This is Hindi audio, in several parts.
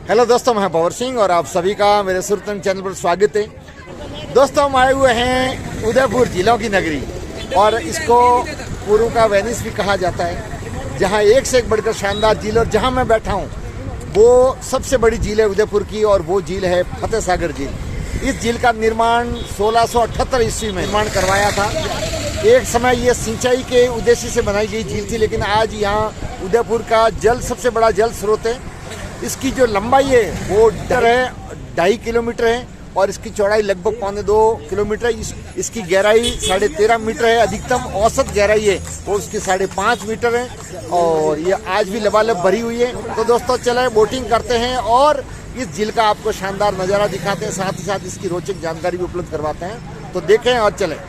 हेलो दोस्तों, मैं पवर सिंह और आप सभी का मेरे सुरतन चैनल पर स्वागत है। दोस्तों, हम आए हुए हैं उदयपुर झीलों की नगरी और इसको पुरू का वेनिस भी कहा जाता है, जहां एक से एक बढ़कर शानदार झील। और जहां मैं बैठा हूं वो सबसे बड़ी झील है उदयपुर की और वो झील है फतेह सागर झील। इस झील का निर्माण 1678 ईस्वी में निर्माण करवाया था। एक समय ये सिंचाई के उद्देश्य से बनाई गई झील थी, लेकिन आज यहाँ उदयपुर का सबसे बड़ा जल स्रोत है। इसकी जो लंबाई है वो 2.5 किलोमीटर है और इसकी चौड़ाई लगभग 1.25 किलोमीटर है। इसकी गहराई 13.5 मीटर है। अधिकतम औसत गहराई है वो उसकी 5.5 मीटर है और ये आज भी लबालब भरी हुई है। तो दोस्तों, चले बोटिंग करते हैं और इस झील का आपको शानदार नज़ारा दिखाते हैं, साथ ही साथ इसकी रोचक जानकारी भी उपलब्ध करवाते हैं। तो देखें और चलें।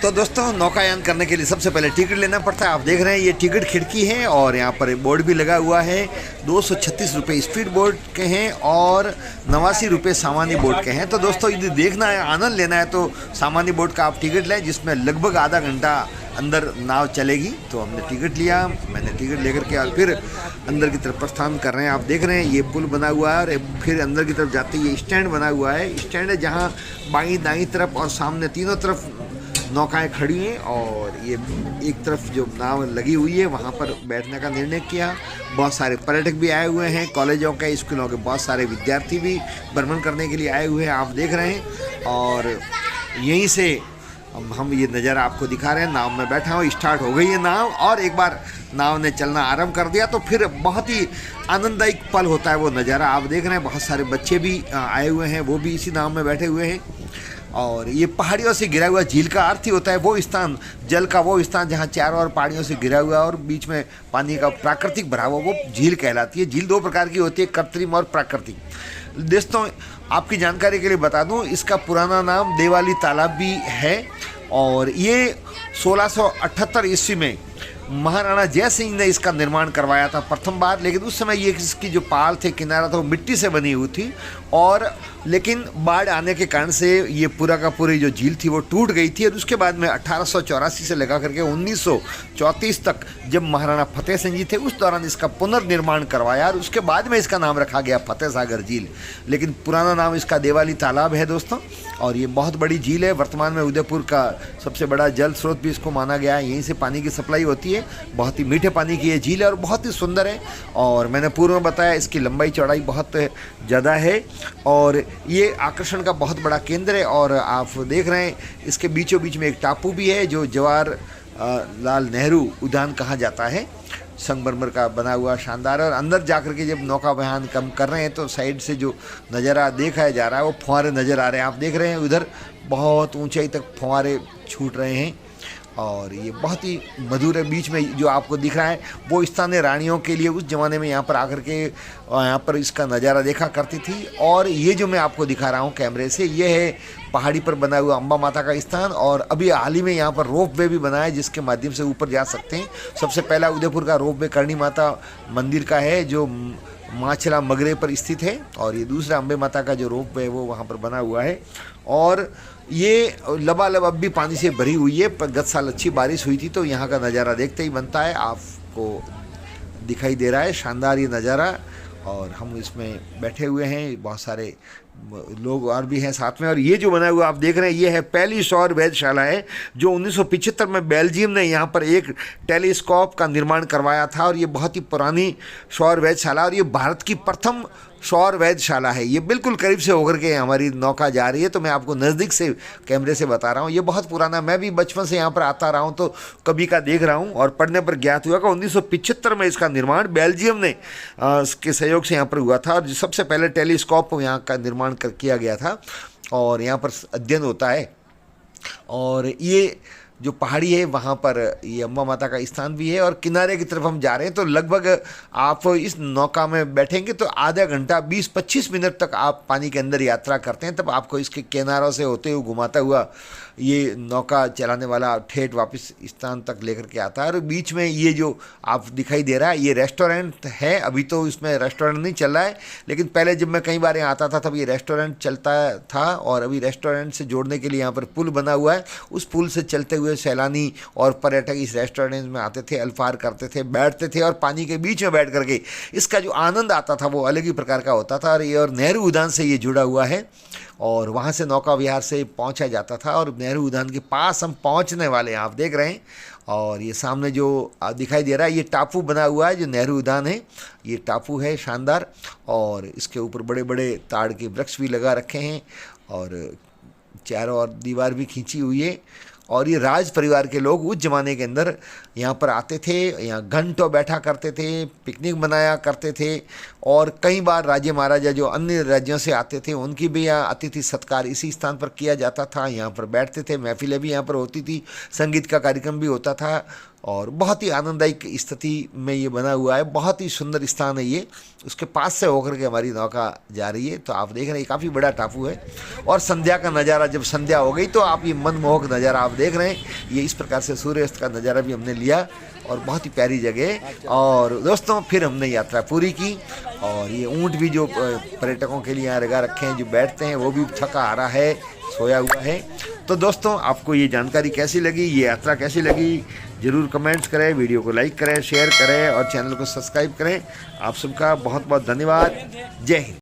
तो दोस्तों, नौकायान करने के लिए सबसे पहले टिकट लेना पड़ता है। आप देख रहे हैं ये टिकट खिड़की है और यहाँ पर बोर्ड भी लगा हुआ है। 236 रुपये स्पीड बोट के हैं और 89 रुपये सामान्य बोट के हैं। तो दोस्तों, यदि देखना है, आनंद लेना है तो सामान्य बोट का आप टिकट लें, जिसमें लगभग आधा घंटा अंदर नाव चलेगी। तो हमने टिकट लिया, मैंने टिकट लेकर के और फिर अंदर की तरफ प्रस्थान कर रहे हैं। आप देख रहे हैं ये पुल बना हुआ है और फिर अंदर की तरफ जाते ये स्टैंड बना हुआ है। स्टैंड है जहाँ बाईं दाईं तरफ और सामने तीनों तरफ नौकाएं खड़ी हैं और ये एक तरफ जो नाव लगी हुई है वहाँ पर बैठने का निर्णय किया। बहुत सारे पर्यटक भी आए हुए हैं, कॉलेजों के, स्कूलों के बहुत सारे विद्यार्थी भी भ्रमण करने के लिए आए हुए हैं, आप देख रहे हैं। और यहीं से हम ये नज़ारा आपको दिखा रहे हैं। नाव में बैठा हूँ, स्टार्ट हो गई है नाव और एक बार नाव ने चलना आरंभ कर दिया तो फिर बहुत ही आनंददायक पल होता है वो नज़ारा। आप देख रहे हैं बहुत सारे बच्चे भी आए हुए हैं, वो भी इसी नाव में बैठे हुए हैं। और ये पहाड़ियों से घिरा हुआ झील का अर्थ ही होता है वो स्थान, जल का वो स्थान जहाँ चारों ओर पहाड़ियों से घिरा हुआ और बीच में पानी का प्राकृतिक भरा हुआ, वो झील कहलाती है। झील 2 प्रकार की होती है, कृत्रिम और प्राकृतिक। दोस्तों, आपकी जानकारी के लिए बता दूं, इसका पुराना नाम देवाली तालाब भी है और ये 1678 ईस्वी में महाराणा जय सिंह ने इसका निर्माण करवाया था प्रथम बार। लेकिन उस समय ये इसकी जो पाल थे, किनारा था, वो मिट्टी से बनी हुई थी और लेकिन बाढ़ आने के कारण से ये पूरा का पूरी जो झील थी वो टूट गई थी। और उसके बाद में 1884 से लगा करके 1934 तक जब महाराणा फतेह सिंह जी थे उस दौरान इसका पुनर्निर्माण करवाया और उसके बाद में इसका नाम रखा गया फतेह सागर झील। लेकिन पुराना नाम इसका देवाली तालाब है दोस्तों। और ये बहुत बड़ी झील है, वर्तमान में उदयपुर का सबसे बड़ा जल स्रोत भी इसको माना गया है। यहीं से पानी की सप्लाई होती है। बहुत ही मीठे पानी की ये झील है और बहुत ही सुंदर है। और मैंने पूर्व में बताया इसकी लंबाई चौड़ाई बहुत ज़्यादा है और ये आकर्षण का बहुत बड़ा केंद्र है। और आप देख रहे हैं इसके बीचों बीच में एक टापू भी है जो जवाहरलाल नेहरू उद्यान कहा जाता है, संगमरमर का बना हुआ शानदार। और अंदर जाकर के जब नौका विहार कम कर रहे हैं तो साइड से जो नज़ारा देखा जा रहा है वो फुहारे नज़र आ रहे हैं। आप देख रहे हैं उधर बहुत ऊंचाई तक फुहारे छूट रहे हैं और ये बहुत ही मधुर है। बीच में जो आपको दिख रहा है वो स्थानीय रानियों के लिए उस ज़माने में यहाँ पर आकर के यहाँ पर इसका नज़ारा देखा करती थी। और ये जो मैं आपको दिखा रहा हूँ कैमरे से, ये है पहाड़ी पर बना हुआ अम्बा माता का स्थान। और अभी हाल ही में यहाँ पर रोप वे भी बना है जिसके माध्यम से ऊपर जा सकते हैं। सबसे पहला उदयपुर का रोप वे करणी माता मंदिर का है जो माछला मगरे पर स्थित है और ये दूसरा अम्बे माता का जो रोप वे है वो वहाँ पर बना हुआ है। और ये लबालब अब भी पानी से भरी हुई है, पर गत साल अच्छी बारिश हुई थी तो यहाँ का नज़ारा देखते ही बनता है। आपको दिखाई दे रहा है शानदार ये नज़ारा और हम इसमें बैठे हुए हैं, बहुत सारे लोग और भी हैं साथ में। और ये जो बना हुआ आप देख रहे हैं ये है पहली सौर वेधशाला है जो 1975 में बेल्जियम ने यहाँ पर एक टेलीस्कोप का निर्माण करवाया था। और ये बहुत ही पुरानी सौर वेधशाला और ये भारत की प्रथम सौर वेधशाला है। ये बिल्कुल करीब से होकर के हमारी नौका जा रही है तो मैं आपको नज़दीक से कैमरे से बता रहा हूँ। ये बहुत पुराना, मैं भी बचपन से यहाँ पर आता रहा हूँ तो कभी का देख रहा हूँ और पढ़ने पर ज्ञात हुआ कि 1975 में इसका निर्माण बेल्जियम ने के सहयोग से यहाँ पर हुआ था और सबसे पहले टेलीस्कोप यहाँ का निर्माण किया गया था और यहाँ पर अध्ययन होता है। और ये जो पहाड़ी है वहाँ पर ये अम्बा माता का स्थान भी है और किनारे की तरफ हम जा रहे हैं तो लगभग आप इस नौका में बैठेंगे तो आधा घंटा 20-25 मिनट तक आप पानी के अंदर यात्रा करते हैं, तब आपको इसके किनारों से होते हुए घुमाता हुआ ये नौका चलाने वाला ठेठ वापस स्थान तक लेकर के आता है। और बीच में ये जो आप दिखाई दे रहा है ये रेस्टोरेंट है। अभी तो इसमें रेस्टोरेंट नहीं चल रहा है, लेकिन पहले जब मैं कई बार यहाँ आता था तब ये रेस्टोरेंट चलता था और अभी रेस्टोरेंट से जोड़ने के लिए यहाँ पर पुल बना हुआ है। उस पुल से चलते हुए हुए सैलानी और पर्यटक इस रेस्टोरेंट में आते थे, अल्फार करते थे, बैठते थे और पानी के बीच में बैठ करके इसका जो आनंद आता था वो अलग ही प्रकार का होता था। और नेहरू उद्यान से ये जुड़ा हुआ है और वहाँ से नौका विहार से पहुँचा जाता था और नेहरू उद्यान के पास हम पहुँचने वाले हैं, आप देख रहे हैं। और ये सामने जो दिखाई दे रहा है ये टापू बना हुआ है जो नेहरू उद्यान है, ये टापू है शानदार। और इसके ऊपर बड़े बड़े ताड़ के वृक्ष भी लगा रखे हैं और चारों ओर दीवार भी खींची हुई है। और ये राज परिवार के लोग उस ज़माने के अंदर यहाँ पर आते थे, यहाँ घंटों बैठा करते थे, पिकनिक मनाया करते थे। और कई बार राजे महाराजा जो अन्य राज्यों से आते थे उनकी भी यहाँ अतिथि सत्कार इसी स्थान पर किया जाता था। यहाँ पर बैठते थे, महफिलें भी यहाँ पर होती थी, संगीत का कार्यक्रम भी होता था और बहुत ही आनंददायक स्थिति में ये बना हुआ है। बहुत ही सुंदर स्थान है ये, उसके पास से होकर के हमारी नौका जा रही है। तो आप देख रहे हैं काफ़ी बड़ा टापू है और संध्या का नज़ारा, जब संध्या हो गई तो आप ये मनमोहक नज़ारा आप देख रहे हैं। ये इस प्रकार से सूर्यास्त का नज़ारा भी हमने लिया और बहुत ही प्यारी जगह। और दोस्तों फिर हमने यात्रा पूरी की और ये ऊँट भी जो पर्यटकों के लिए यहाँ लगा रखे हैं, जो बैठते हैं वो भी थका हारा है, सोया हुआ है। तो दोस्तों आपको ये जानकारी कैसी लगी, ये यात्रा कैसी लगी, ज़रूर कमेंट्स करें, वीडियो को लाइक करें, शेयर करें और चैनल को सब्सक्राइब करें। आप सबका बहुत बहुत धन्यवाद। जय हिंद।